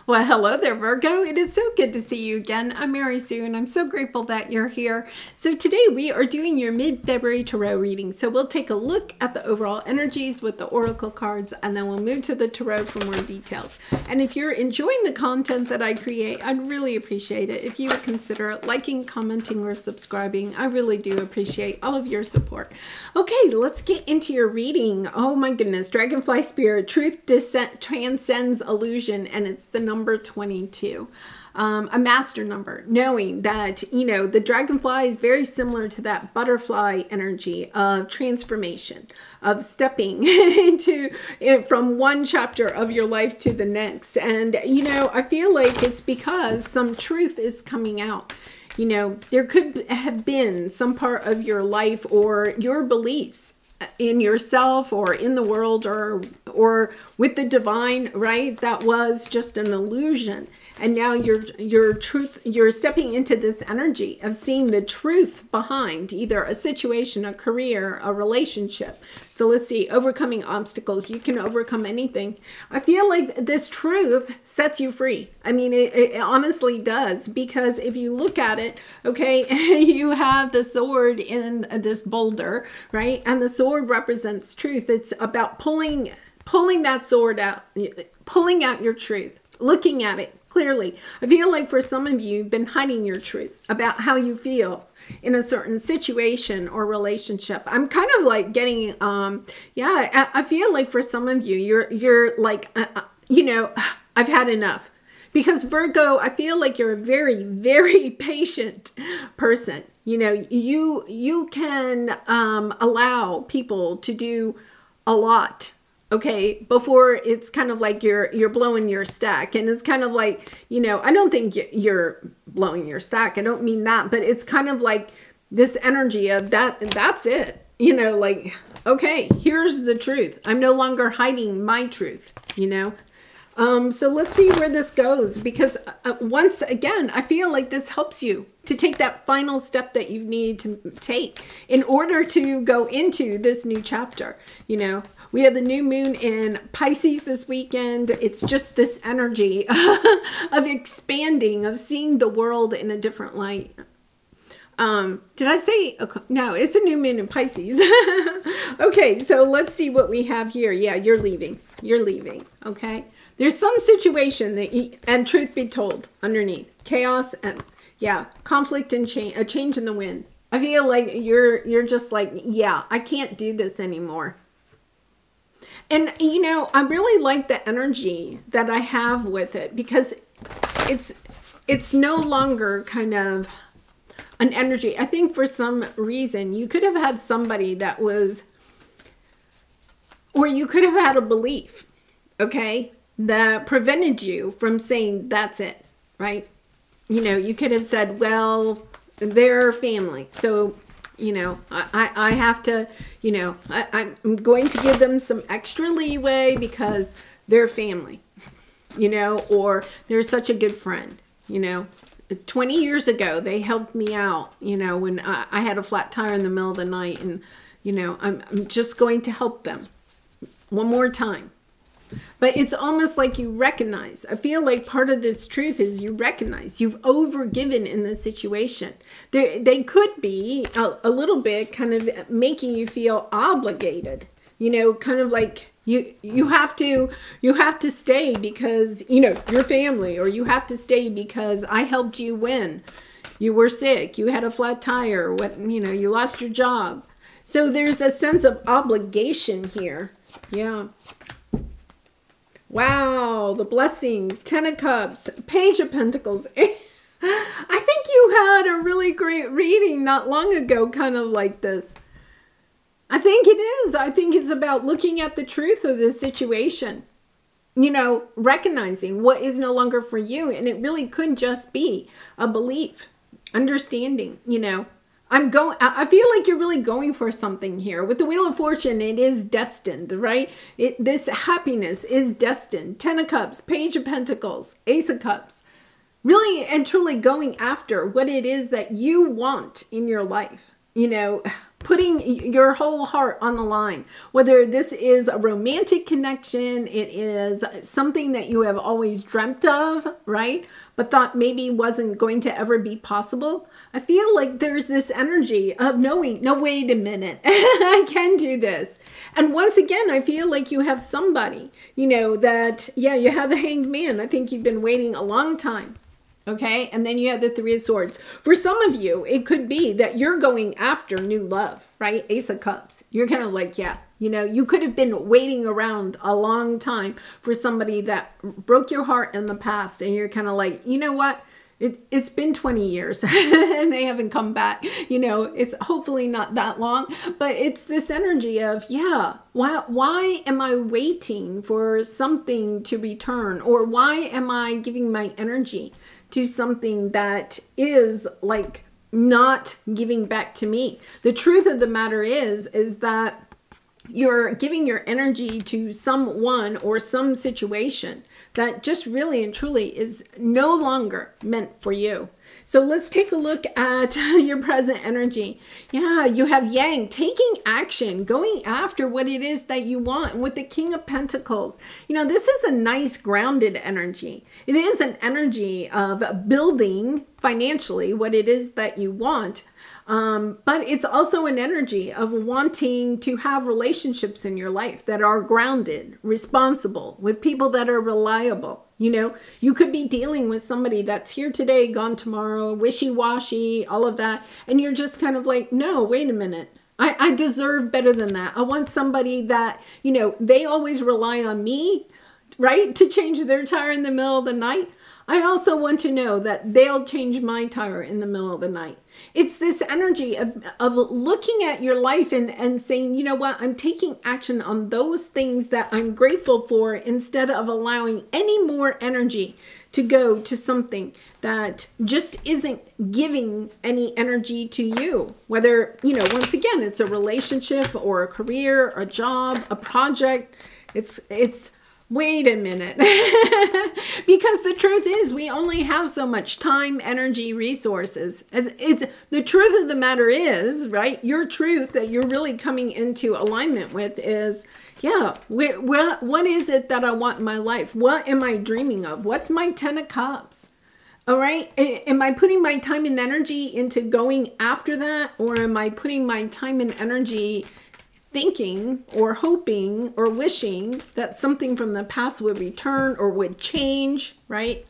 Well, hello there, Virgo. It is so good to see you again. I'm Mary Sue, and I'm so grateful that you're here. So today we are doing your mid-February tarot reading. So we'll take a look at the overall energies with the oracle cards, and then we'll move to the tarot for more details. And if you're enjoying the content that I create, I'd really appreciate it if you would consider liking, commenting, or subscribing. I really do appreciate all of your support. Okay, let's get into your reading. Oh my goodness, Dragonfly Spirit, truth transcends illusion, and it's the number 22, a master number, knowing that, the dragonfly is very similar to that butterfly energy of transformation, of stepping into from one chapter of your life to the next. And, I feel like it's because some truth is coming out. There could have been some part of your life or your beliefs in yourself or in the world or with the divine, right? That was just an illusion. And now you're stepping into this energy of seeing the truth behind either a situation, a career, a relationship. So let's see, overcoming obstacles. You can overcome anything. I feel like this truth sets you free. I mean, it honestly does, because if you look at it, okay, you have the sword in this boulder, right? And the sword represents truth. It's about pulling that sword out, pulling out your truth, looking at it clearly. I feel like for some of you, you've been hiding your truth about how you feel in a certain situation or relationship. I'm kind of like getting, I feel like for some of you, you're like, I've had enough. Because Virgo, I feel like you're a very, very patient person. You can allow people to do a lot, okay, before it's kind of like you're blowing your stack. And it's kind of like, I don't think you're blowing your stack. I don't mean that, but it's kind of like this energy of that's it. Like, okay, here's the truth. I'm no longer hiding my truth, So let's see where this goes, because once again, I feel like this helps you to take that final step that you need to take in order to go into this new chapter. We have the new moon in Pisces this weekend. It's just this energy of expanding, of seeing the world in a different light. Did I say, okay, no, it's a new moon in Pisces. Okay, so let's see what we have here. Yeah, you're leaving, okay? There's some situation that, and truth be told, underneath chaos and conflict and change, a change in the wind. I feel like you're just like, yeah, I can't do this anymore. And I really like the energy that I have with it, because it's no longer kind of an energy. I think for some reason you could have had somebody that was, or you could have had a belief, okay, that prevented you from saying that's it, right? You could have said, well, they're family, so I have to, I'm going to give them some extra leeway because they're family, or they're such a good friend. 20 years ago, they helped me out, when I had a flat tire in the middle of the night, and, I'm just going to help them one more time. But it's almost like you recognize. I feel like part of this truth is you recognize you've overgiven in this situation. They could be a little bit kind of making you feel obligated, kind of like you have to stay because, your family, or you have to stay because I helped you when you were sick, you had a flat tire, you lost your job. So there's a sense of obligation here. Yeah. Wow, the blessings, 10 of Cups, Page of Pentacles. I think you had a really great reading not long ago, kind of like this. I think it is. I think it's about looking at the truth of this situation, recognizing what is no longer for you. And it really could just be a belief, understanding, I feel like you're really going for something here. With the Wheel of Fortune, it is destined, right? This happiness is destined. 10 of Cups, Page of Pentacles, Ace of Cups. Really and truly going after what it is that you want in your life. putting your whole heart on the line. Whether this is a romantic connection, it is something that you have always dreamt of, right? But thought maybe wasn't going to ever be possible. I feel like there's this energy of knowing, no, wait a minute, I can do this. And once again, I feel like you have somebody, you know, that, yeah, you have the Hanged Man. I think you've been waiting a long time. Okay, and then you have the Three of Swords. For some of you, it could be that you're going after new love, right? Ace of Cups. You're kind of like, yeah, you know, you could have been waiting around a long time for somebody that broke your heart in the past. And you're kind of like, you know what? It's been 20 years and they haven't come back. You know, it's hopefully not that long, but it's this energy of, yeah, why am I waiting for something to return? Or why am I giving my energy to something that is like not giving back to me? The truth of the matter is that you're giving your energy to someone or some situation that just really and truly is no longer meant for you. So let's take a look at your present energy. Yeah, you have Yang, taking action, going after what it is that you want. And with the King of Pentacles, you know, this is a nice grounded energy. It is an energy of building financially what it is that you want. But it's also an energy of wanting to have relationships in your life that are grounded, responsible, with people that are reliable. You know, you could be dealing with somebody that's here today, gone tomorrow, wishy-washy, all of that. And you're just kind of like, no, wait a minute. I deserve better than that. I want somebody that, you know, they always rely on me, right, to change their tire in the middle of the night. I also want to know that they'll change my tire in the middle of the night. It's this energy of looking at your life and saying, you know what, I'm taking action on those things that I'm grateful for instead of allowing any more energy to go to something that just isn't giving any energy to you. Whether, you know, once again, it's a relationship or a career, a job, a project. It's wait a minute. Because the truth is we only have so much time, energy, resources. It's the truth of the matter is, right? Your truth that you're really coming into alignment with is, yeah, what is it that I want in my life? What am I dreaming of? What's my 10 of Cups? All right. Am I putting my time and energy into going after that? Or am I putting my time and energy thinking or hoping or wishing that something from the past would return or would change, right?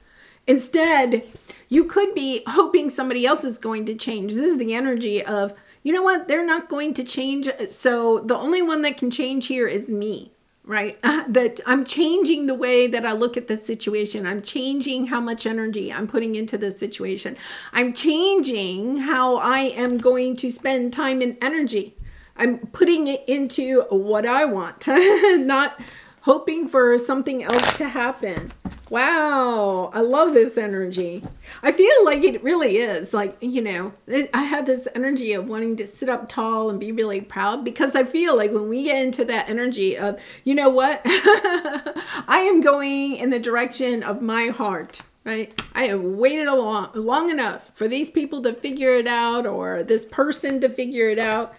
Instead, you could be hoping somebody else is going to change. This is the energy of, you know what, they're not going to change. So the only one that can change here is me, right? That I'm changing the way that I look at the situation. I'm changing how much energy I'm putting into this situation. I'm changing how I am going to spend time and energy. I'm putting it into what I want, not hoping for something else to happen. Wow, I love this energy. I feel like it really is like, you know, I have this energy of wanting to sit up tall and be really proud, because I feel like when we get into that energy of, you know what, I am going in the direction of my heart. Right? I have waited long enough for these people to figure it out, or this person to figure it out.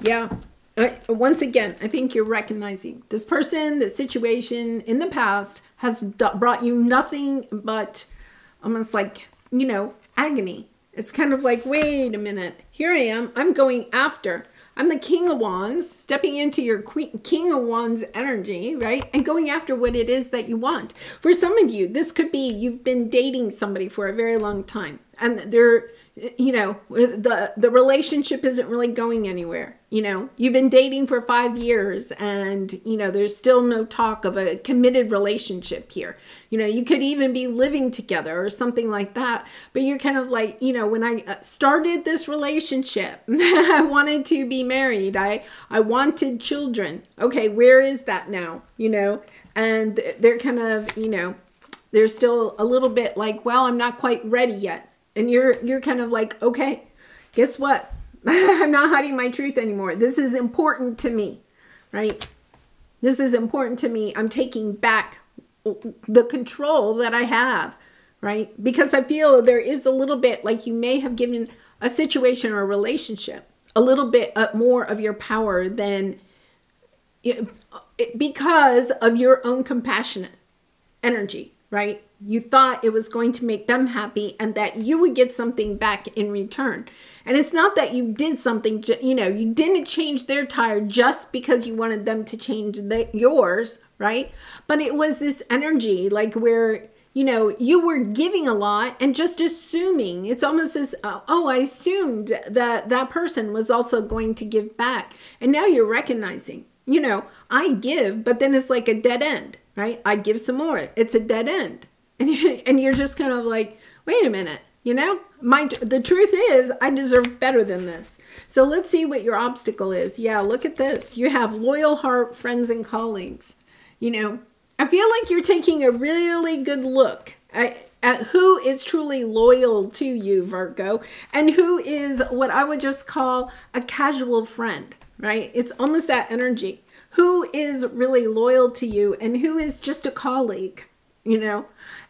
Yeah. Once again, I think you're recognizing this person, this situation in the past has brought you nothing but almost like, you know, agony. It's kind of like, wait a minute, here I am. I'm going after. I'm the King of Wands, stepping into your King of Wands energy, right? And going after what it is that you want. For some of you, this could be you've been dating somebody for a very long time, and they're, you know, the relationship isn't really going anywhere. You know, you've been dating for 5 years and, you know, there's still no talk of a committed relationship here. You know, you could even be living together or something like that. But you're kind of like, you know, when I started this relationship, I wanted to be married. I wanted children. Okay, where is that now? You know, and they're kind of, you know, they're still a little bit like, well, I'm not quite ready yet. And you're kind of like, okay, guess what? I'm not hiding my truth anymore. This is important to me, right? This is important to me. I'm taking back the control that I have, right? Because I feel there is a little bit like you may have given a situation or a relationship a little bit more of your power than because of your own compassionate energy, right? You thought it was going to make them happy and that you would get something back in return. And it's not that you did something, you didn't change their tire just because you wanted them to change yours, right? But it was this energy like where, you were giving a lot and just assuming. It's almost as, I assumed that that person was also going to give back. And now you're recognizing, I give, but then it's like a dead end, right? I give some more. It's a dead end. And you're just kind of like, wait a minute, the truth is I deserve better than this. So let's see what your obstacle is. Yeah, look at this. You have loyal heart, friends, and colleagues. I feel like you're taking a really good look at who is truly loyal to you, Virgo, and who is what I would just call a casual friend, right? It's almost that energy. Who is really loyal to you and who is just a colleague,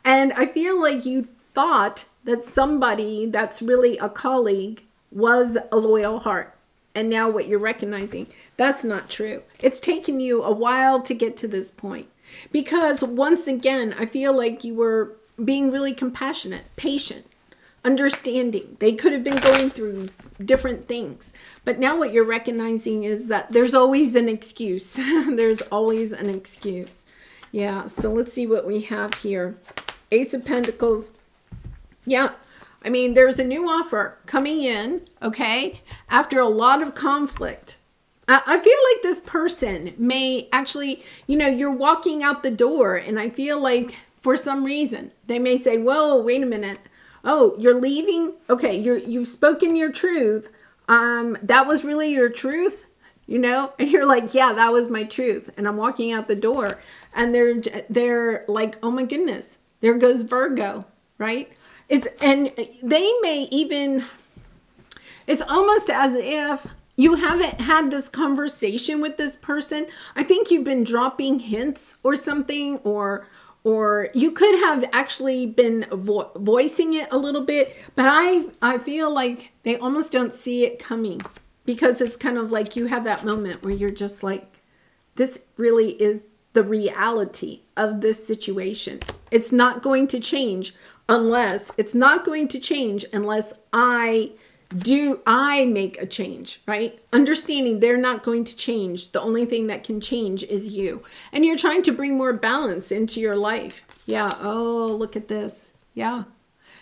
And I feel like you thought that somebody that's really a colleague was a loyal heart. And now what you're recognizing, that's not true. It's taken you a while to get to this point. Because once again, I feel like you were being really compassionate, patient, understanding. They could have been going through different things. But now what you're recognizing is that there's always an excuse. There's always an excuse. Yeah, so let's see what we have here. Ace of Pentacles. Yeah, I mean, there's a new offer coming in, okay, after a lot of conflict. I feel like this person may actually, you're walking out the door and I feel like for some reason they may say, whoa, wait a minute. Oh, you're leaving? Okay, you've spoken your truth. That was really your truth, And you're like, yeah, that was my truth. And I'm walking out the door and they're like, oh my goodness, there goes Virgo, right? And they may even, it's almost as if you haven't had this conversation with this person. I think you've been dropping hints or something, or you could have actually been voicing it a little bit, but I feel like they almost don't see it coming because it's kind of like you have that moment where you're just like, this really is the reality of this situation. It's not going to change unless I make a change, right? Understanding they're not going to change. The only thing that can change is you. And you're trying to bring more balance into your life. Yeah. Oh, look at this. Yeah.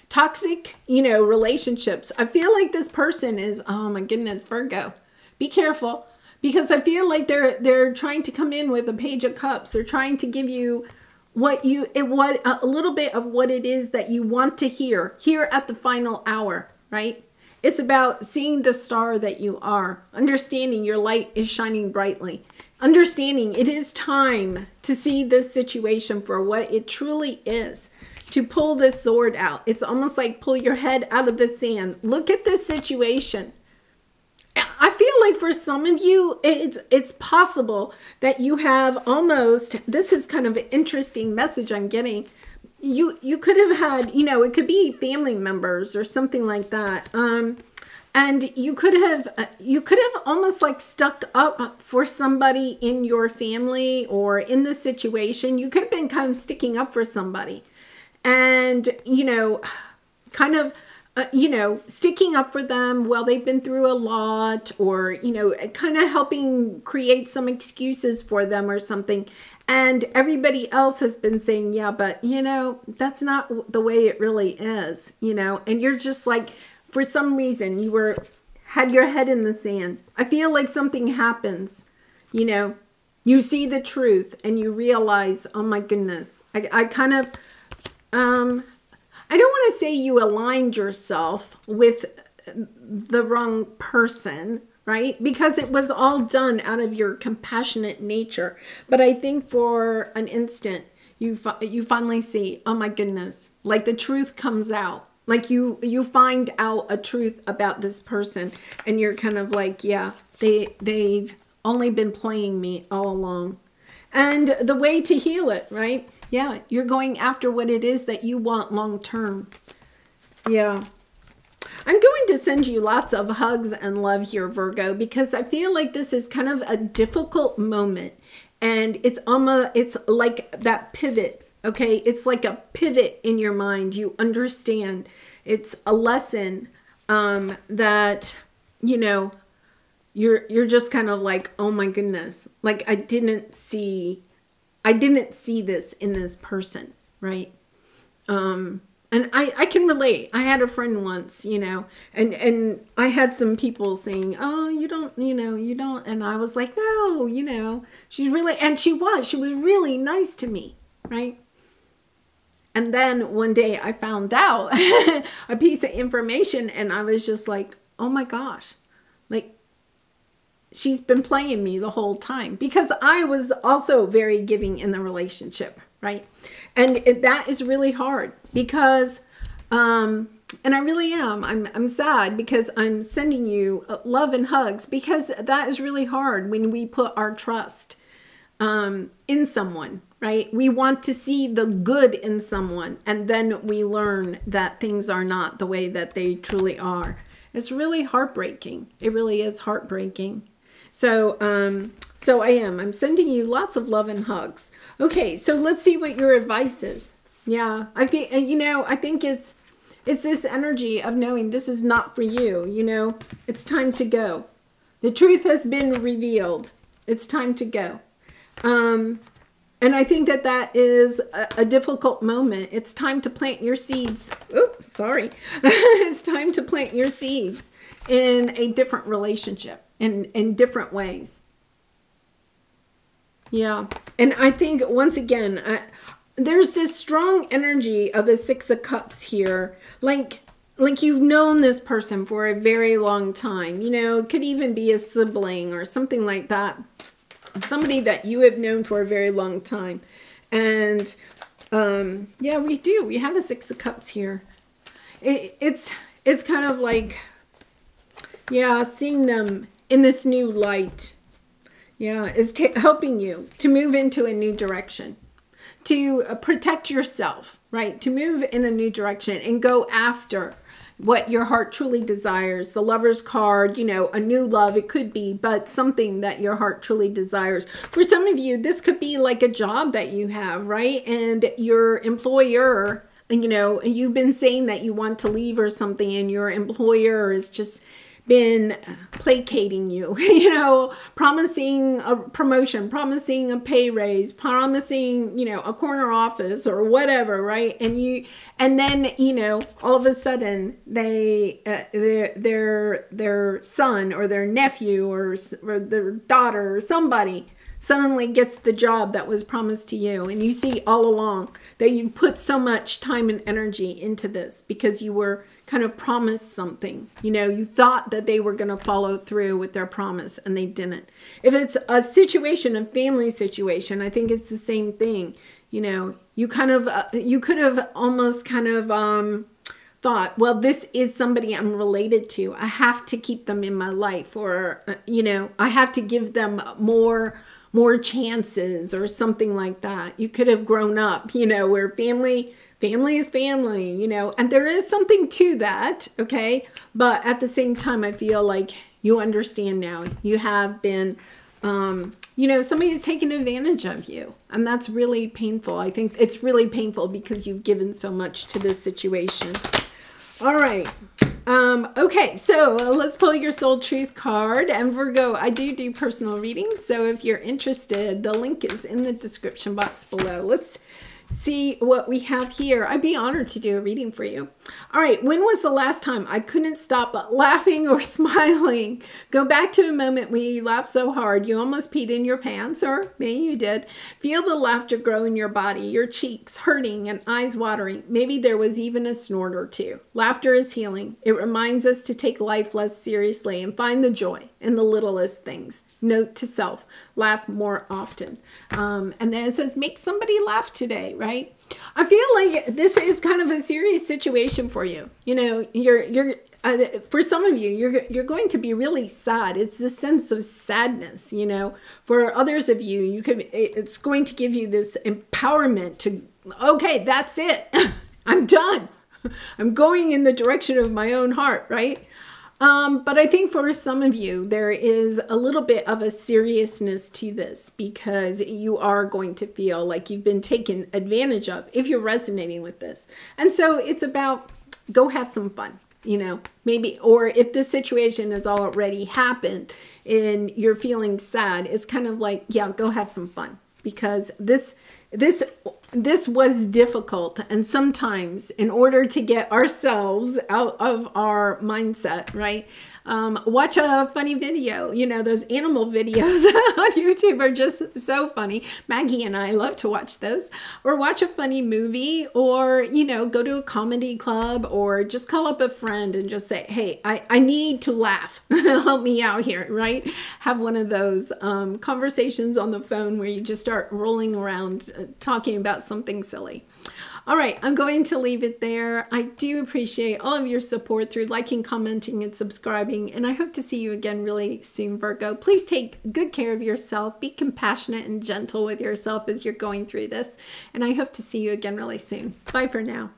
Toxic, relationships. I feel like this person is, oh my goodness, Virgo. Be careful because I feel like they're trying to come in with a Page of Cups. They're trying to give you a little bit of what it is that you want to hear here at the final hour, right? It's about seeing the star that you are, understanding your light is shining brightly, understanding it is time to see this situation for what it truly is, to pull this sword out. It's almost like pull your head out of the sand. Look at this situation. I feel like for some of you, it's possible that you have almost, this is kind of an interesting message I'm getting. You could have had, it could be family members or something like that. And you could have almost like stuck up for somebody in your family or in the situation. You could have been kind of sticking up for somebody and, kind of, sticking up for them while they've been through a lot or, kind of helping create some excuses for them or something. And everybody else has been saying, yeah, but, that's not the way it really is, and you're just like, for some reason, you had your head in the sand. I feel like something happens, you see the truth and you realize, oh my goodness, I kind of, I don't want to say you aligned yourself with the wrong person, right? Because it was all done out of your compassionate nature. But I think for an instant, you finally see, oh my goodness, like the truth comes out. Like you find out a truth about this person and you're kind of like, yeah, they've only been playing me all along. And the way to heal it, right? Yeah, you're going after what it is that you want long term. Yeah. I'm going to send you lots of hugs and love here, Virgo, because I feel like this is kind of a difficult moment. And it's like that pivot, okay? It's like a pivot in your mind. You understand. It's a lesson that, you know, you're just kind of like, oh my goodness, like I didn't see this in this person, right? And I can relate. I had a friend once, you know, and I had some people saying, oh, you don't, and I was like, no, you know, she's really, and she was really nice to me, right? And then one day I found out a piece of information and I was just like, oh my gosh, like she's been playing me the whole time, because I was also very giving in the relationship, right? And that is really hard because, and I really am, I'm sad because I'm sending you love and hugs, because that is really hard when we put our trust in someone, right? We want to see the good in someone, and then we learn that things are not the way that they truly are. It's really heartbreaking. It really is heartbreaking. So, I'm sending you lots of love and hugs. Okay, so let's see what your advice is. Yeah, I think, you know, I think it's this energy of knowing this is not for you, you know. It's time to go. The truth has been revealed. It's time to go. And I think that is a difficult moment. It's time to plant your seeds. Oops, sorry. It's time to plant your seeds in a different relationship, in different ways. Yeah. And I think, once again, there's this strong energy of the Six of Cups here. Like you've known this person for a very long time. You know, it could even be a sibling or something like that. Somebody that you have known for a very long time. And yeah, we do. We have the Six of Cups here. It's kind of like, yeah, seeing them in this new light. Yeah, is helping you to move into a new direction, to protect yourself, right? To move in a new direction and go after what your heart truly desires. The Lover's card, you know, a new love, it could be, but something that your heart truly desires. For some of you, this could be like a job that you have, right? And your employer, you know, and you've been saying that you want to leave or something, and your employer is just been placating you, you know, promising a promotion, promising a pay raise, promising, you know, a corner office or whatever, right? And then, you know, all of a sudden they, their son or their nephew or their daughter or somebody suddenly gets the job that was promised to you. And you see all along that you've put so much time and energy into this because you were kind of promised something. You know, you thought that they were going to follow through with their promise and they didn't. If it's a situation, a family situation, I think it's the same thing. You know, you kind of, you could have almost kind of thought, well, this is somebody I'm related to. I have to keep them in my life, or, you know, I have to give them more chances or something like that. You could have grown up, you know, where family is family, you know, and there is something to that, okay? But at the same time, I feel like you understand now. You have been, you know, somebody's taken advantage of you, and that's really painful. I think it's really painful because you've given so much to this situation. All right. Okay, so let's pull your soul truth card. And Virgo, I do personal readings, so if you're interested, the link is in the description box below. Let's see what we have here. I'd be honored to do a reading for you. All right, when was the last time I couldn't stop laughing or smiling? Go back to a moment when you laughed so hard you almost peed in your pants, or maybe you did. Feel the laughter grow in your body, your cheeks hurting and eyes watering. Maybe there was even a snort or two. Laughter is healing. It reminds us to take life less seriously and find the joy in the littlest things. Note to self, laugh more often. And then it says, make somebody laugh today, right? I feel like this is kind of a serious situation for you. You know, for some of you, you're going to be really sad. It's this sense of sadness, you know. For others of you, it's going to give you this empowerment to, okay, that's it. I'm done. I'm going in the direction of my own heart, right? But I think for some of you, there is a little bit of a seriousness to this because you are going to feel like you've been taken advantage of if you're resonating with this. And so it's about go have some fun, you know, maybe, or if this situation has already happened and you're feeling sad, it's kind of like, yeah, go have some fun because this was difficult, and sometimes in order to get ourselves out of our mindset, right? Watch a funny video. You know, those animal videos on YouTube are just so funny. Maggie and I love to watch those. Or watch a funny movie, or, you know, go to a comedy club, or just call up a friend and just say, hey, I need to laugh. Help me out here, right? Have one of those conversations on the phone where you just start rolling around talking about something silly. All right, I'm going to leave it there. I do appreciate all of your support through liking, commenting, and subscribing, and I hope to see you again really soon, Virgo. Please take good care of yourself. Be compassionate and gentle with yourself as you're going through this, and I hope to see you again really soon. Bye for now.